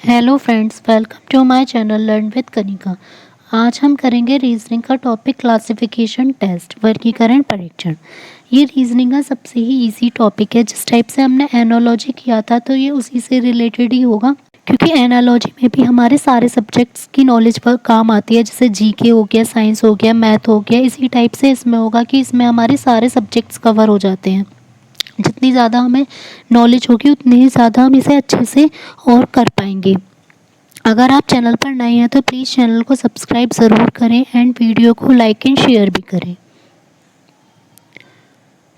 Hello friends, welcome to my channel learn with Kanika. आज हम करेंगे रीजनिंग का टॉपिक क्लासिफिकेशन टेस्ट, वर्गीकरण परीक्षण। ये रीजनिंग का सबसे ही इजी टॉपिक है। जिस टाइप से हमने एनालॉजी किया था तो ये उसी से रिलेटेड ही होगा, क्योंकि एनालॉजी में भी हमारे सारे सब्जेक्ट्स की नॉलेज पर काम आती है। जैसे जीके हो गया, साइंस हो गया, मैथ हो गया, इसी टाइप से इसमें होगा कि इसमें हमारे सारे सब्जेक्ट्स कवर हो जाते हैं। जितनी ज़्यादा हमें नॉलेज होगी उतनी ही ज़्यादा हम इसे अच्छे से और कर पाएंगे। अगर आप चैनल पर नए हैं तो प्लीज़ चैनल को सब्सक्राइब ज़रूर करें एंड वीडियो को लाइक एंड शेयर भी करें।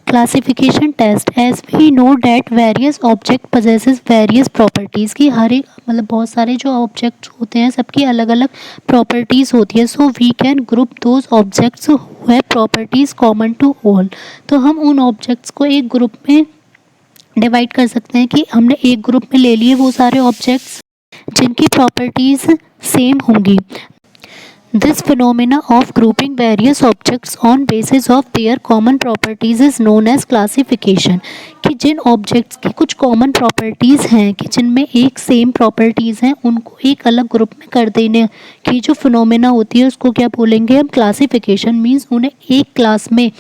Classification test, as we know that various object possesses various properties की हर एक मतलब बहुत सारे जो ऑब्जेक्ट्स होते हैं सबकी अलग अलग प्रॉपर्टीज़ होती है। So we can group those objects who have properties common to all. तो हम उन ऑब्जेक्ट्स को एक ग्रुप में डिवाइड कर सकते हैं कि हमने एक ग्रुप में ले लिए वो सारे ऑब्जेक्ट्स जिनकी प्रॉपर्टीज़ सेम होंगी। This phenomena of grouping various objects on basis of their common properties is known as classification. कि जिन ऑब्जेक्ट्स की कुछ कॉमन प्रॉपर्टीज़ हैं, कि जिनमें एक सेम प्रॉपर्टीज़ हैं, उनको एक अलग ग्रुप में कर देने की जो फिनोमेना होती है उसको क्या बोलेंगे हम? क्लासिफिकेशन। मीन्स उन्हें एक क्लास में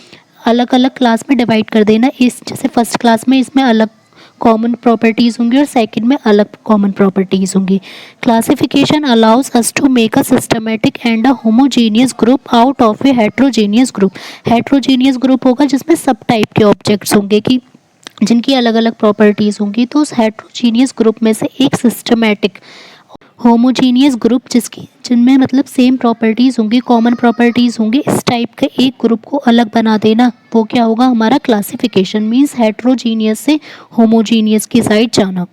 अलग अलग क्लास में डिवाइड कर देना। इस जैसे फर्स्ट क्लास में इसमें अलग कॉमन प्रॉपर्टीज़ होंगी और सेकंड में अलग कॉमन प्रॉपर्टीज़ होंगी। Classification allows us to make a systematic and a homogeneous group out of a heterogeneous group. Heterogeneous group होगा जिसमें सब टाइप के ऑब्जेक्ट्स होंगे कि जिनकी अलग अलग प्रॉपर्टीज़ होंगी। तो उस हेट्रोजीनियस ग्रुप में से एक सिस्टमेटिक होमोजीनियस ग्रुप जिनमें मतलब सेम प्रॉपर्टीज़ होंगी, कॉमन प्रॉपर्टीज़ होंगी, इस टाइप के एक ग्रुप को अलग बना देना, वो क्या होगा? हमारा क्लासिफिकेशन। मीन्स हेट्रोजीनियस से होमोजीनियस की साइड जाना।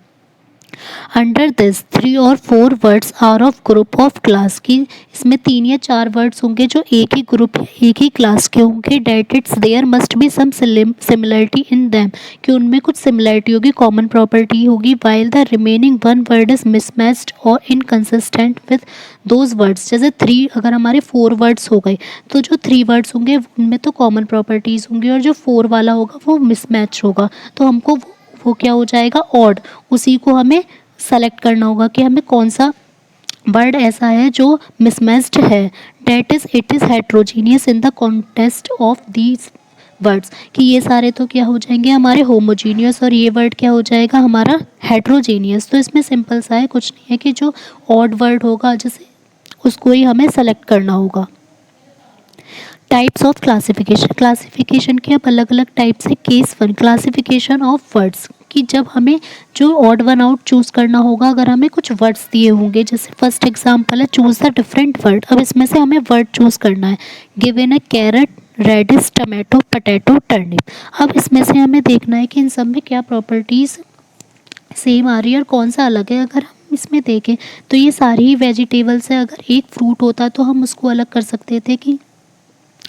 अंडर दिस 3 और 4 words are of group of class की इसमें 3 या 4 वर्ड्स होंगे जो एक ही ग्रुप एक ही क्लास के होंगे। That it's there must be some similarity in them, कि उनमें कुछ सिमिलरिटी होगी, कॉमन प्रॉपर्टी होगी। While the remaining 1 word is mismatched और इनकंसिस्टेंट विद दोज वर्ड्स। जैसे 3 अगर हमारे 4 वर्ड्स हो गए तो जो 3 वर्ड्स होंगे उनमें तो कॉमन प्रॉपर्टीज़ होंगी और जो 4 वाला होगा वो मिसमैच होगा। तो हमको वो क्या हो जाएगा? ऑड। उसी को हमें सेलेक्ट करना होगा कि हमें कौन सा वर्ड ऐसा है जो मिसमैच्ड है। That is it is heterogeneous in the context of these words, कि ये सारे तो क्या हो जाएंगे हमारे होमोजीनियस और ये वर्ड क्या हो जाएगा हमारा हेट्रोजीनियस। तो इसमें सिंपल सा है, कुछ नहीं है कि जो ऑड वर्ड होगा जैसे उसको ही हमें सेलेक्ट करना होगा। टाइप्स ऑफ क्लासिफिकेशन, क्लासिफिकेशन के अब अलग अलग टाइप्स है। केस 1 क्लासिफिकेशन ऑफ वर्ड्स, कि जब हमें जो ऑड वन आउट चूज़ करना होगा, अगर हमें कुछ वर्ड्स दिए होंगे, जैसे फर्स्ट एग्जांपल है चूज़ द डिफरेंट वर्ड। अब इसमें से हमें वर्ड चूज़ करना है। Given a carrot, radish, tomato, potato, turnip. अब इसमें से हमें देखना है कि इन सब में क्या प्रॉपर्टीज़ सेम आ रही है और कौन सा अलग है। अगर हम इसमें देखें तो ये सारी ही वेजिटेबल्स है। अगर एक फ्रूट होता तो हम उसको अलग कर सकते थे कि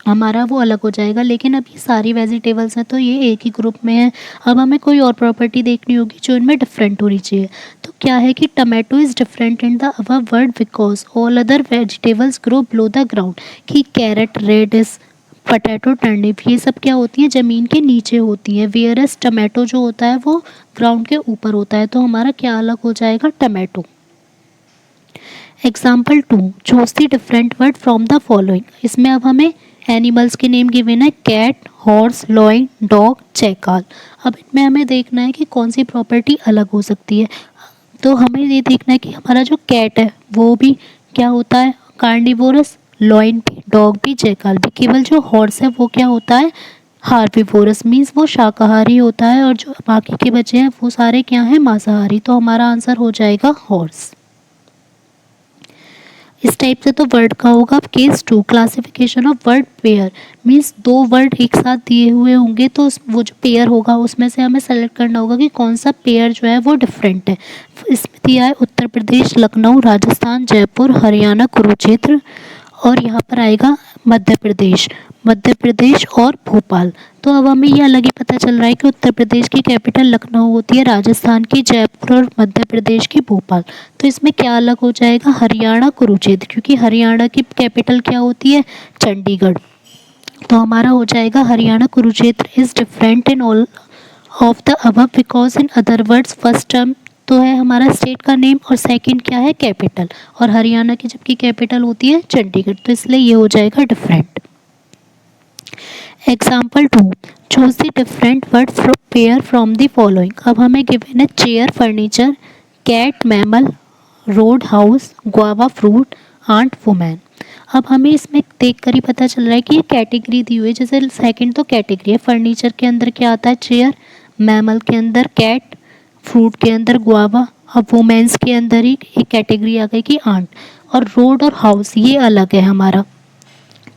हमारा वो अलग हो जाएगा, लेकिन अब ये सारी वेजिटेबल्स हैं तो ये एक ही ग्रुप में है। अब हमें कोई और प्रॉपर्टी देखनी होगी जो इनमें डिफरेंट होनी चाहिए। तो क्या है कि tomato is different in the above word because all other vegetables grow below the ground. कि कैरेट, रेडिश, पोटैटो, टर्निप ये सब क्या होती हैं? ज़मीन के नीचे होती हैं। वेयरएस टमाटो जो होता है वो ग्राउंड के ऊपर होता है। तो हमारा क्या अलग हो जाएगा? Tomato. Example 2 choose the different word from the following. इसमें अब हमें एनिमल्स के नेम गिवन है। Cat, horse, lion, dog, jackal. अब इनमें हमें देखना है कि कौन सी प्रॉपर्टी अलग हो सकती है। तो हमें ये देखना है कि हमारा जो कैट है वो भी क्या होता है? कार्निवोरस। लॉयन भी, डॉग भी, चैकाल भी। केवल जो हॉर्स है वो क्या होता है? हार्बिवोरस। मीन्स वो शाकाहारी होता है और जो बाकी के बचे हैं वो सारे क्या हैं? मांसाहारी। तो हमारा आंसर हो जाएगा हॉर्स। इस टाइप से तो वर्ड का होगा। अब case 2 classification of word pair, means 2 word एक साथ दिए हुए होंगे तो वो जो पेयर होगा उसमें से हमें सेलेक्ट करना होगा कि कौन सा पेयर जो है वो डिफरेंट है। इसमें दिया है उत्तर प्रदेश, लखनऊ, राजस्थान, जयपुर, हरियाणा, कुरुक्षेत्र, और यहाँ पर आएगा मध्य प्रदेश और भोपाल। तो अब हमें ये अलग ही पता चल रहा है कि उत्तर प्रदेश की कैपिटल लखनऊ होती है, राजस्थान की जयपुर और मध्य प्रदेश की भोपाल। तो इसमें क्या अलग हो जाएगा? हरियाणा, कुरुक्षेत्र, क्योंकि हरियाणा की कैपिटल क्या होती है? चंडीगढ़। तो हमारा हो जाएगा Haryana Kurukshetra is different in all of the above because in other words first term तो है हमारा स्टेट का नेम, और सेकंड क्या है कैपिटल, और हरियाणा की जबकि कैपिटल होती है चंडीगढ़, तो इसलिए ये हो जाएगा different. Example 2, choose the different word pair from the following. अब हमें गिवन है chair furniture, cat mammal, road house, guava fruit, aunt women. अब हमें इसमें देख कर ही पता चल रहा है कि ये कैटेगरी दी हुई है। जैसे सेकंड तो कैटेगरी है, फर्नीचर के अंदर क्या आता है चेयर, मैमल के अंदर कैट, फ्रूट के अंदर गुआवा, अब वुमेन्स के अंदर ही एक कैटेगरी आ गई कि आंट, और रोड और हाउस ये अलग है हमारा।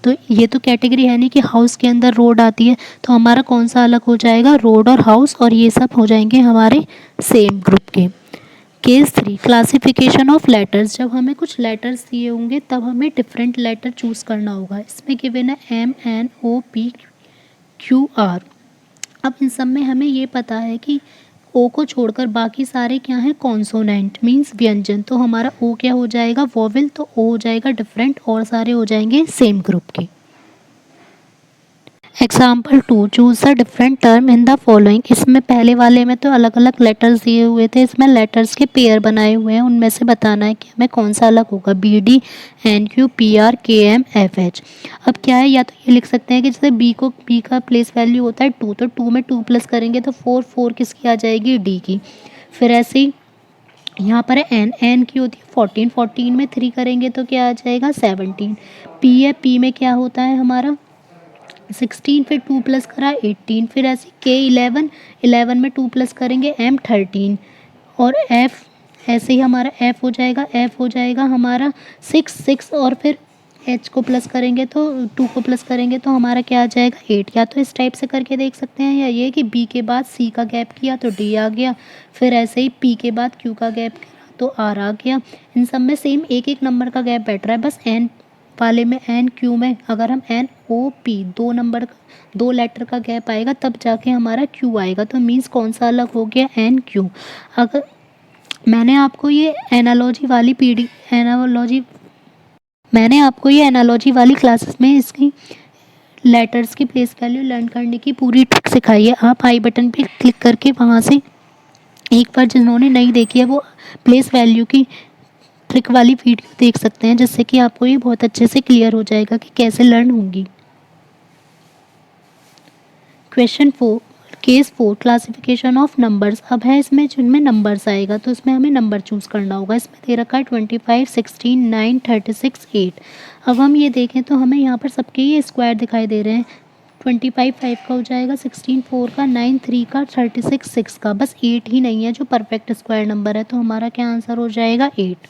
तो ये तो कैटेगरी है नहीं कि हाउस के अंदर रोड आती है, तो हमारा कौन सा अलग हो जाएगा, रोड और हाउस, और ये सब हो जाएंगे हमारे सेम ग्रुप के। Case 3, classification of letters. जब हमें कुछ लेटर्स दिए होंगे तब हमें डिफरेंट लेटर चूज़ करना होगा। इसमें गिवन है MNOPQR। अब इन सब में हमें ये पता है कि ओ को छोड़कर बाकी सारे क्या हैं कॉन्सोनेंट मीन्स व्यंजन, तो हमारा ओ क्या हो जाएगा वोवेल, तो ओ हो जाएगा डिफरेंट और सारे हो जाएंगे सेम ग्रुप के। Example 2, choose the different term in the following. इसमें पहले वाले में तो अलग अलग लेटर्स दिए हुए थे, इसमें लेटर्स के पेयर बनाए हुए हैं, उनमें से बताना है कि हमें कौन सा अलग होगा, BD NQ PR KM FH। अब क्या है, या तो ये लिख सकते हैं कि जैसे बी का प्लेस वैल्यू होता है 2, तो 2 में 2 प्लस करेंगे तो 4 किसकी आ जाएगी डी की। फिर ऐसे ही यहाँ पर है एन की होती है 14 में 3 करेंगे तो क्या आ जाएगा 17। पी है, पी में क्या होता है हमारा 16, फिर 2 प्लस करा 18, फिर ऐसे के 11 में 2 प्लस करेंगे M 13, और F ऐसे ही हमारा F हो जाएगा हमारा 6 और फिर H को प्लस करेंगे तो 2 को प्लस करेंगे तो हमारा क्या आ जाएगा 8। या तो इस टाइप से करके देख सकते हैं, या ये कि B के बाद C का गैप किया तो D आ गया, फिर ऐसे ही P के बाद Q का गैप किया तो R आ गया। इन सब में सेम एक एक नंबर का गैप बैठ रहा है, बस N वाले में NQ में अगर हम NOP 2 लेटर का गैप आएगा तब जाके हमारा Q आएगा, तो मीन्स कौन सा अलग हो गया NQ। अगर मैंने आपको ये एनालॉजी वाली क्लासेस में इसकी लेटर्स की प्लेस वैल्यू लर्न करने की पूरी ट्रिक सिखाई है। आप आई बटन पे क्लिक करके वहाँ से एक बार जिन्होंने नहीं देखी है वो प्लेस वैल्यू की ट्रिक वाली वीडियो देख सकते हैं, जिससे कि आपको ये बहुत अच्छे से क्लियर हो जाएगा कि कैसे लर्न होंगी। Question 4, case 4, classification of numbers. अब है इसमें जिनमें नंबर्स आएगा तो इसमें हमें नंबर चूज़ करना होगा। इसमें दे रखा है 25, 16, 9, 36, 8। अब हम ये देखें तो हमें यहाँ पर सबके ये स्क्वायर दिखाई दे रहे हैं। 25 5 का हो जाएगा, 16 4 का, 9 3 का, 36 6 का, बस 8 ही नहीं है जो परफेक्ट स्क्वायर नंबर है, तो हमारा क्या आंसर हो जाएगा 8।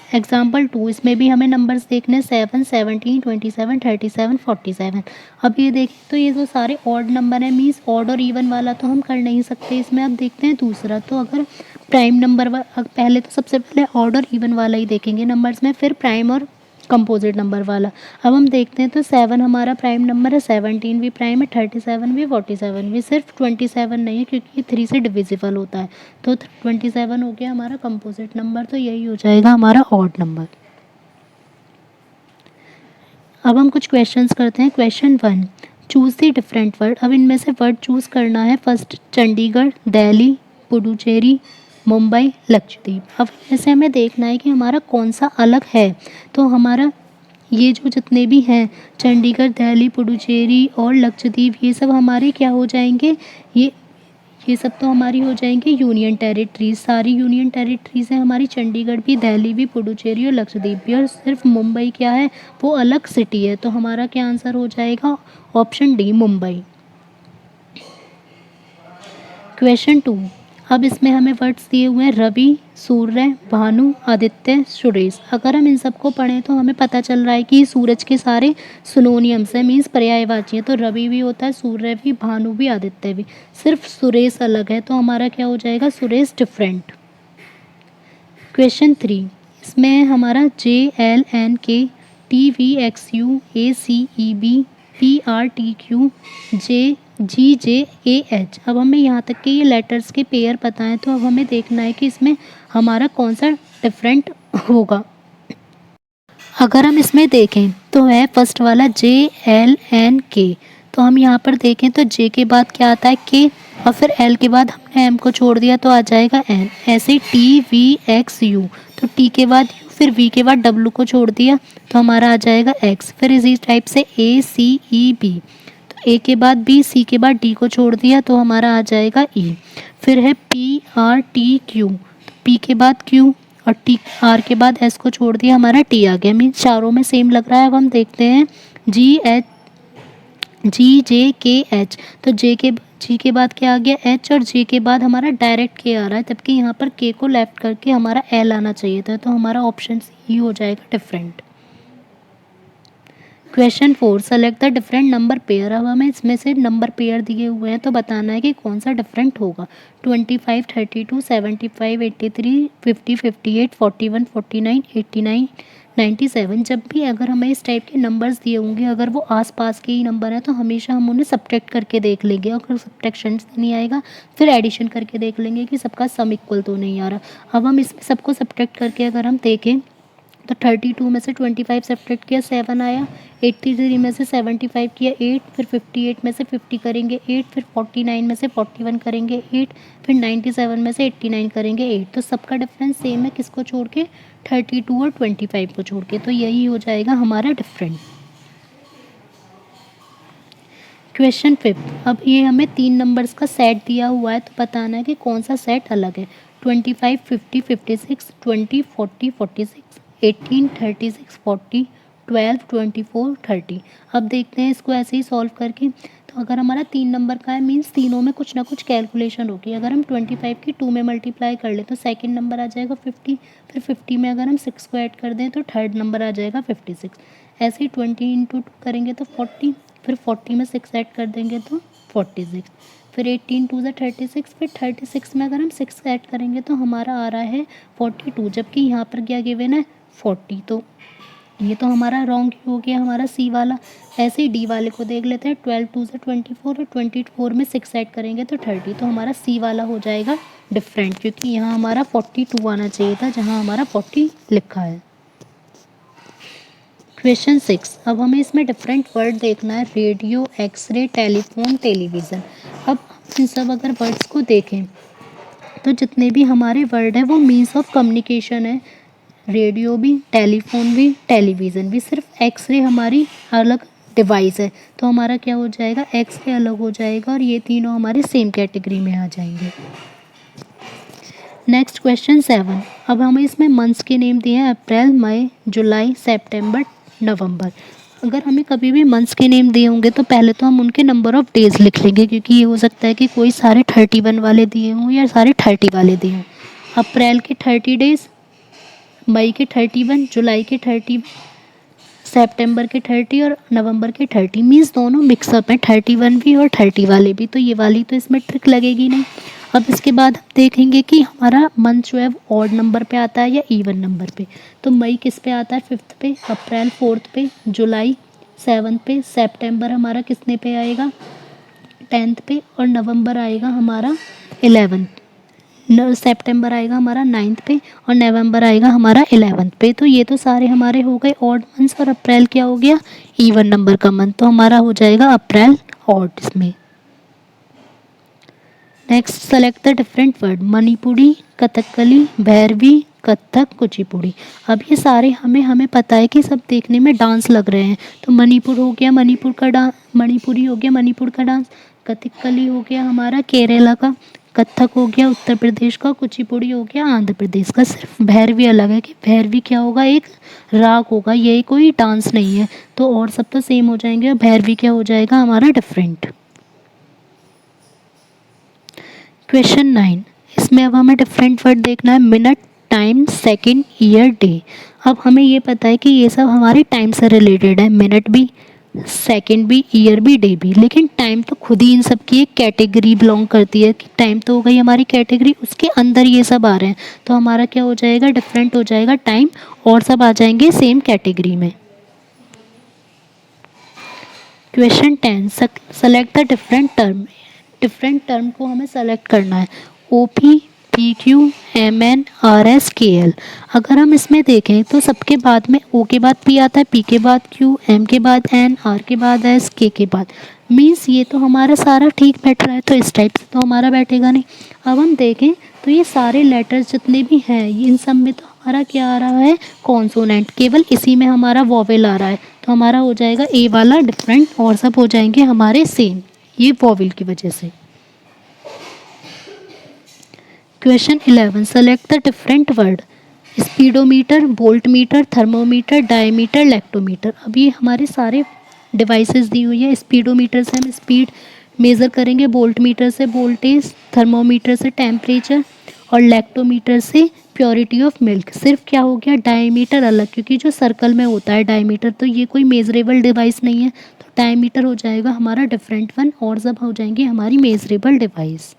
एग्जाम्पल 2, इसमें भी हमें नंबर्स देखने 7, 17, 27, 37, 47। अब ये देखें तो ये तो सारे ऑड नंबर हैं, मीन्स ऑड और इवन वाला तो हम कर नहीं सकते। इसमें अब देखते हैं दूसरा, तो अगर प्राइम नंबर पहले तो सबसे पहले ऑड और इवन वाला ही देखेंगे नंबर्स में, फिर प्राइम और कंपोजिट नंबर वाला। अब हम देखते हैं तो 7 हमारा प्राइम नंबर है, 17 भी प्राइम है, 37 भी, 47 भी, सिर्फ 27 नहीं है क्योंकि ये 3 से डिविजिबल होता है, तो 27 हो गया हमारा कंपोजिट नंबर, तो यही हो जाएगा हमारा ऑड नंबर। अब हम कुछ क्वेश्चंस करते हैं। Question 1, choose the different word. अब इनमें से वर्ड चूज़ करना है। फर्स्ट चंडीगढ़, दिल्ली, पुडुचेरी, मुंबई, लक्षद्वीप। अब ऐसे हमें देखना है कि हमारा कौन सा अलग है, तो हमारा ये जो जितने भी हैं चंडीगढ़, दिल्ली, पुडुचेरी और लक्षद्वीप, ये सब हमारे क्या हो जाएंगे, ये सब तो हमारी हो जाएंगे यूनियन टेरिटरीज। सारी यूनियन टेरिटरीज हैं हमारी, चंडीगढ़ भी, दिल्ली भी, पुडुचेरी और लक्षद्वीप भी, और सिर्फ मुंबई क्या है वो अलग सिटी है, तो हमारा क्या आंसर हो जाएगा ऑप्शन डी मुंबई। क्वेश्चन 2, अब इसमें हमें वर्ड्स दिए हुए हैं रवि, सूर्य, भानु, आदित्य, सुरेश। अगर हम इन सबको पढ़ें तो हमें पता चल रहा है कि सूरज के सारे सिनोनियम्स हैं, मीन्स पर्यायवाची हैं, तो रवि भी होता है, सूर्य भी, भानु भी, आदित्य भी, सिर्फ सुरेश अलग है, तो हमारा क्या हो जाएगा सुरेश डिफरेंट। क्वेश्चन 3, इसमें हमारा JLNK TVXU ACEB PRTQ GJAH। अब हमें यहाँ तक के ये लेटर्स के पेयर पता है, तो अब हमें देखना है कि इसमें हमारा कौन सा डिफरेंट होगा। अगर हम इसमें देखें तो है फर्स्ट वाला JLNK, तो हम यहाँ पर देखें तो J के बाद क्या आता है K, और फिर एल के बाद हमने एम को छोड़ दिया तो आ जाएगा एन। ऐसे टी वी एक्स यू, तो टी के बाद यू, फिर वी के बाद डब्लू को छोड़ दिया तो हमारा आ जाएगा एक्स। फिर इसी टाइप से ए सी ई बी, तो ए के बाद बी, सी के बाद डी को छोड़ दिया तो हमारा आ जाएगा ई। फिर है P R T Q, P के बाद क्यू और टी आर के बाद एस को छोड़ दिया, हमारा टी आ गया। मीन्स चारों में सेम लग रहा है। अब हम देखते हैं जी जे के एच, तो जी के बाद क्या आ गया एच, और जे के बाद हमारा डायरेक्ट के आ रहा है, जबकि यहाँ पर के को लेफ्ट करके हमारा एल आना चाहिए था, तो हमारा ऑप्शन सी हो जाएगा different. Question 4, select the different number pair. अब हमें इसमें से नंबर पेयर दिए हुए हैं तो बताना है कि कौन सा डिफरेंट होगा। 25, 32, 75, 83, 50, 58, 41, 49, 89, 97। जब भी अगर हमें इस टाइप के नंबर्स दिए होंगे, अगर वो आसपास के ही नंबर हैं तो हमेशा हम उन्हें सब्ट्रैक्ट करके देख लेंगे, और अगर सब्ट्रैक्शन से नहीं आएगा फिर एडिशन करके देख लेंगे कि सबका सम इक्वल तो नहीं आ रहा। अब हम इसमें सबको सब्ट्रैक्ट करके अगर हम देखें तो 32 में से 25 सब्ट्रैक्ट किया 7 आया, 83 में से 75 किया 8, फिर 58 में से 50 करेंगे 8, फिर 49 में से 41 करेंगे 8, फिर 97 में से 89 करेंगे 8। तो सबका डिफरेंस सेम है, किसको छोड़ के, 32 और 25 को छोड़ के, तो यही हो जाएगा हमारा डिफरेंट। क्वेश्चन 5, अब ये हमें 3 नंबर्स का सेट दिया हुआ है तो बताना है कि कौन सा सेट अलग है। 25, 50, 56, 20, 40, 46, 18, 36, 40, 12, 24, 30। अब देखते हैं इसको ऐसे ही सॉल्व करके। तो अगर हमारा 3 नंबर का है मीन्स तीनों में कुछ ना कुछ कैलकुलेशन होगी। अगर हम 25 की 2 में मल्टीप्लाई कर ले तो सेकंड नंबर आ जाएगा 50, फिर 50 में अगर हम 6 को ऐड कर दें तो थर्ड नंबर आ जाएगा 56। ऐसे ही 20 इंटू 2 करेंगे तो 40, फिर 40 में 6 ऐड कर देंगे तो 46, फिर 18 2 36, फिर 36 में अगर हम 6 ऐड करेंगे तो हमारा आ रहा है 42, जबकि यहाँ पर क्या गिवन है 40, तो ये तो हमारा रॉन्ग हो गया हमारा सी वाला। ऐसे ही डी वाले को देख लेते हैं। 12 2 24 और 24 में 6 ऐड करेंगे तो 30, तो हमारा सी वाला हो जाएगा डिफरेंट, क्योंकि यहाँ हमारा 42 आना चाहिए था जहाँ हमारा 40 लिखा है। क्वेश्चन 6, अब हमें इसमें डिफरेंट वर्ड देखना है। Radio, x-ray, telephone, television. अब इन सब अगर वर्ड्स को देखें तो जितने भी हमारे वर्ड हैं वो मीन्स ऑफ कम्युनिकेशन है। रेडियो भी, टेलीफोन भी, टेलीविज़न भी। सिर्फ एक्सरे हमारी अलग डिवाइस है, तो हमारा क्या हो जाएगा, एक्सरे अलग हो जाएगा, और ये तीनों हमारे सेम कैटेगरी में आ जाएंगे। नेक्स्ट क्वेश्चन 7, अब हमें इसमें मंथ्स के नेम दिए हैं, अप्रैल, मई, जुलाई, सितंबर, नवंबर। अगर हमें कभी भी मंथ्स के नेम दिए होंगे तो पहले तो हम उनके नंबर ऑफ़ डेज़ लिख लेंगे, क्योंकि ये हो सकता है कि कोई सारे 31 वाले दिए हों या सारे 30 वाले दिए हों। अप्रैल के 30 डेज़, मई के 31, जुलाई के 30, सितंबर के 30 और नवंबर के 30। मीन्स दोनों मिक्सअप हैं, 31 भी और 30 वाले भी, तो ये वाली तो इसमें ट्रिक लगेगी नहीं। अब इसके बाद हम देखेंगे कि हमारा मंथ जो है वो ऑड नंबर पे आता है या इवन नंबर पे। तो मई किस पे आता है, 5th पे, अप्रैल 4th पे, जुलाई 7th पे, सितंबर हमारा किसने पे आएगा, 10th पे, और नवंबर आएगा हमारा 11th। सितंबर आएगा हमारा 9th पे, और नवंबर आएगा हमारा 11th पे। तो ये तो सारे हमारे हो गए ऑड मंथ्स, और अप्रैल क्या हो गया, इवन नंबर का मंथ, तो हमारा हो जाएगा अप्रैल ऑड इसमें। Next, select the different word. Manipuri, Kathakali, Bhairavi, Kathak, Kuchipudi. अब ये सारे हमें पता है कि सब देखने में डांस लग रहे हैं। तो मणिपुर हो गया मणिपुर का डांस, मणिपुरी हो गया मणिपुर का डांस, कथकली हो गया हमारा केरला का, कथक हो गया उत्तर प्रदेश का, कुचिपुड़ी हो गया आंध्र प्रदेश का। सिर्फ भैरवी अलग है कि भैरवी क्या होगा, एक राग होगा, ये कोई डांस नहीं है। तो और सब तो सेम हो जाएंगे, और भैरवी क्या हो जाएगा हमारा डिफरेंट। क्वेश्चन 9, इसमें अब हमें डिफरेंट वर्ड देखना है। Minute, time, second, year, day. अब हमें ये पता है कि ये सब हमारे टाइम से रिलेटेड है, मिनट भी, सेकंड भी, ईयर भी, डे भी। लेकिन टाइम तो खुद ही इन सब की एक कैटेगरी बिलोंग करती है कि टाइम तो हो गई हमारी कैटेगरी, उसके अंदर ये सब आ रहे हैं, तो हमारा क्या हो जाएगा, डिफरेंट हो जाएगा टाइम, और सब आ जाएंगे सेम कैटेगरी में। Question 10, select the different term. Different term को हमें सेलेक्ट करना है। O P, P Q, M N, R S, K L. अगर हम इसमें देखें तो सबके बाद में ओ के बाद पी आता है, पी के बाद क्यू, एम के बाद एन, आर के बाद एस, के बाद। मीन्स ये तो हमारा सारा ठीक बैठ रहा है, तो इस टाइप से तो हमारा बैठेगा नहीं। अब हम देखें तो ये सारे लेटर्स जितने भी हैं इन सब में तो हमारा क्या आ रहा है, कॉन्सोनेंट, केवल इसी में हमारा वॉवेल आ रहा है, तो हमारा हो जाएगा ए वाला डिफरेंट और सब हो जाएंगे हमारे सेम, ये वॉवेल की वजह से। Question 11, select the different word. Speedometer, voltmeter, thermometer, diameter, lactometer. अब ये हमारे सारे डिवाइसेस दी हुई है। स्पीडोमीटर से हम स्पीड मेज़र करेंगे, वोल्टमीटर से वोल्टेज, थर्मोमीटर से टेम्परेचर और लैक्टोमीटर से प्योरिटी ऑफ मिल्क। सिर्फ क्या हो गया, डायमीटर अलग, क्योंकि जो सर्कल में होता है डायमीटर, तो ये कोई मेजरेबल डिवाइस नहीं है, तो डायमीटर हो जाएगा हमारा डिफरेंट वन और सब हो जाएंगे हमारी measurable device.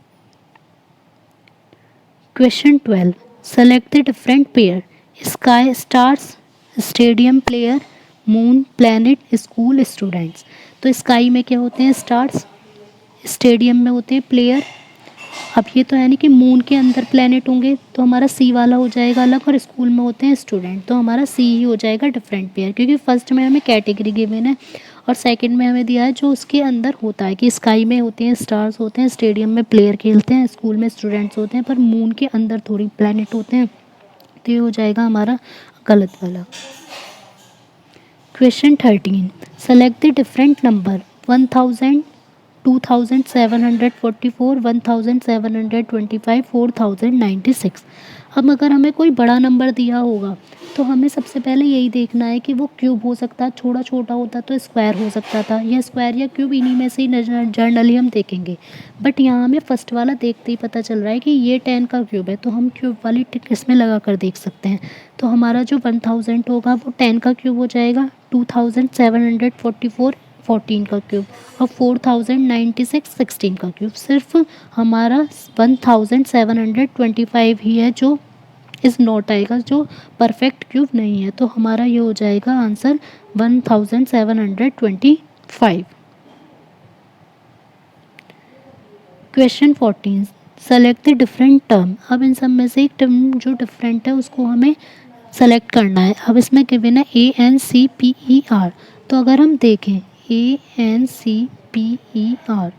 Question 12. Select the different pair. Sky, stars, stadium player, moon, planet, school, students. तो स्काई में क्या होते हैं, स्टार्स, स्टेडियम में होते हैं प्लेयर। अब ये तो है नहीं कि मून के अंदर प्लेनेट होंगे, तो हमारा सी वाला हो जाएगा अलग, और स्कूल में होते हैं स्टूडेंट, तो हमारा सी ही हो जाएगा डिफरेंट पेयर, क्योंकि फर्स्ट में हमें कैटेगरी गिवन है और सेकंड में हमें दिया है जो उसके अंदर होता है, कि स्काई में होते हैं स्टार्स होते हैं, स्टेडियम में प्लेयर खेलते हैं, स्कूल में स्टूडेंट्स होते हैं, पर मून के अंदर थोड़ी प्लेनेट होते हैं, तो ये हो जाएगा हमारा गलत वाला। Question 13, select the different number 1000, 2744, 1725, 4096। अब अगर हमें कोई बड़ा नंबर दिया होगा तो हमें सबसे पहले यही देखना है कि वो क्यूब हो सकता है, थोड़ा छोटा होता तो स्क्वायर हो सकता था, या स्क्वायर या क्यूब इन्हीं में से ही जनरली हम देखेंगे। बट यहाँ हमें फर्स्ट वाला देखते ही पता चल रहा है कि ये 10 का क्यूब है, तो हम क्यूब वाली टिक इसमें लगा कर देख सकते हैं। तो हमारा जो 1000 होगा वो 10 का क्यूब हो जाएगा, 2744 14 का क्यूब, और 4096 16 का क्यूब। सिर्फ हमारा 1725 ही है जो इस नॉट आएगा, जो परफेक्ट क्यूब नहीं है, तो हमारा ये हो जाएगा answer 1725। Question 14, select the different term. अब इन सब में से एक टर्म जो डिफरेंट है उसको हमें सेलेक्ट करना है। अब इसमें गिवन है ANCPER, तो अगर हम देखें ANCPER,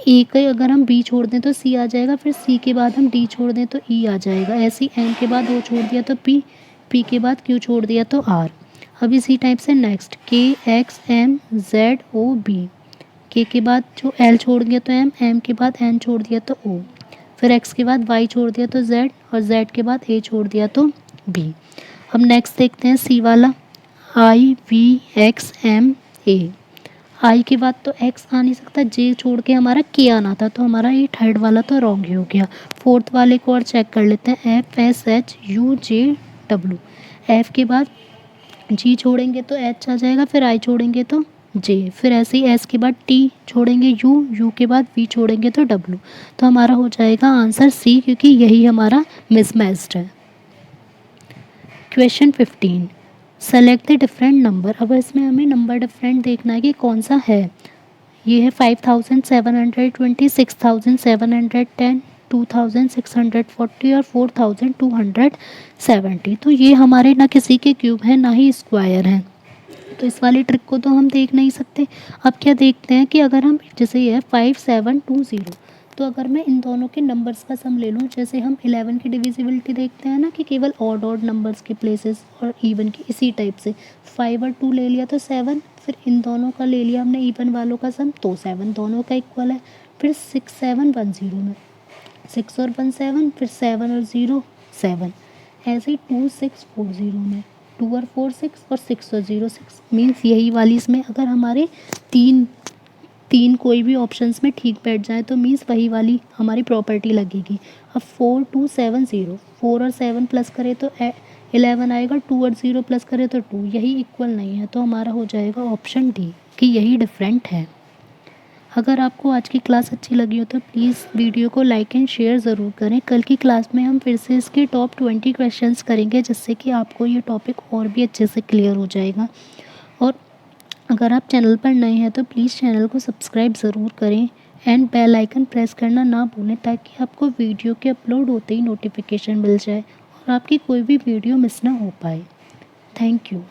ए का अगर हम बी छोड़ दें तो सी आ जाएगा, फिर सी के बाद हम डी छोड़ दें तो ई आ जाएगा, ऐसे ही एन के बाद ओ छोड़ दिया तो पी, पी के बाद क्यू छोड़ दिया तो आर। अब इसी टाइप से नेक्स्ट KXMZOB, के बाद जो एल छोड़ दिया तो एम, एम के बाद एन छोड़ दिया तो ओ, फिर एक्स के बाद वाई छोड़ दिया तो जेड, और जेड के बाद ए छोड़ दिया तो बी। अब नेक्स्ट देखते हैं सी वाला IVXMA, आई के बाद तो एक्स आ नहीं सकता, जे छोड़ के हमारा के आना था, तो हमारा ये थर्ड वाला तो रॉन्ग ही हो गया। फोर्थ वाले को और चेक कर लेते हैं FSHUJW, एफ के बाद जी छोड़ेंगे तो एच आ जाएगा, फिर आई छोड़ेंगे तो जे, फिर ऐसे ही एस के बाद टी छोड़ेंगे यू, यू के बाद वी छोड़ेंगे तो डब्ल्यू, तो हमारा हो जाएगा आंसर सी, क्योंकि यही हमारा मिसमैच्ड है। Question 15, select the different number. अब इसमें हमें नंबर डिफरेंट देखना है कि कौन सा है। ये है 5720, 6710, 2640 और 4270। तो ये हमारे ना किसी के क्यूब हैं ना ही स्क्वायर हैं, तो इस वाली ट्रिक को तो हम देख नहीं सकते। अब क्या देखते हैं कि अगर हम जैसे ये है 5720, तो अगर मैं इन दोनों के नंबर्स का सम ले लूँ, जैसे हम 11 की डिविजिबिलिटी देखते हैं ना कि केवल ऑड नंबर्स के प्लेसेस, और इवन की इसी टाइप से 5 और 2 ले लिया तो 7, फिर इन दोनों का ले लिया हमने इवन वालों का सम, तो 7 दोनों का इक्वल है। फिर 6710 में 6 और 1 7, फिर 7 और 0 7, ऐसे ही 2640 में 2 और 4 6 और 6 और 0 6। मीन्स यही वाली इसमें अगर हमारे तीन कोई भी ऑप्शंस में ठीक बैठ जाए तो मीन्स वही वाली हमारी प्रॉपर्टी लगेगी। अब 4270, 4 और 7 प्लस करें तो 11 आएगा, 2 और 0 प्लस करें तो 2, यही इक्वल नहीं है, तो हमारा हो जाएगा ऑप्शन डी कि यही डिफरेंट है। अगर आपको आज की क्लास अच्छी लगी हो तो प्लीज़ वीडियो को लाइक एंड शेयर ज़रूर करें। कल की क्लास में हम फिर से इसके टॉप 20 क्वेश्चंस करेंगे, जिससे कि आपको ये टॉपिक और भी अच्छे से क्लियर हो जाएगा। और अगर आप चैनल पर नए हैं तो प्लीज़ चैनल को सब्सक्राइब ज़रूर करें एंड बेल आइकन प्रेस करना ना भूलें, ताकि आपको वीडियो के अपलोड होते ही नोटिफिकेशन मिल जाए और आपकी कोई भी वीडियो मिस ना हो पाए। Thank you.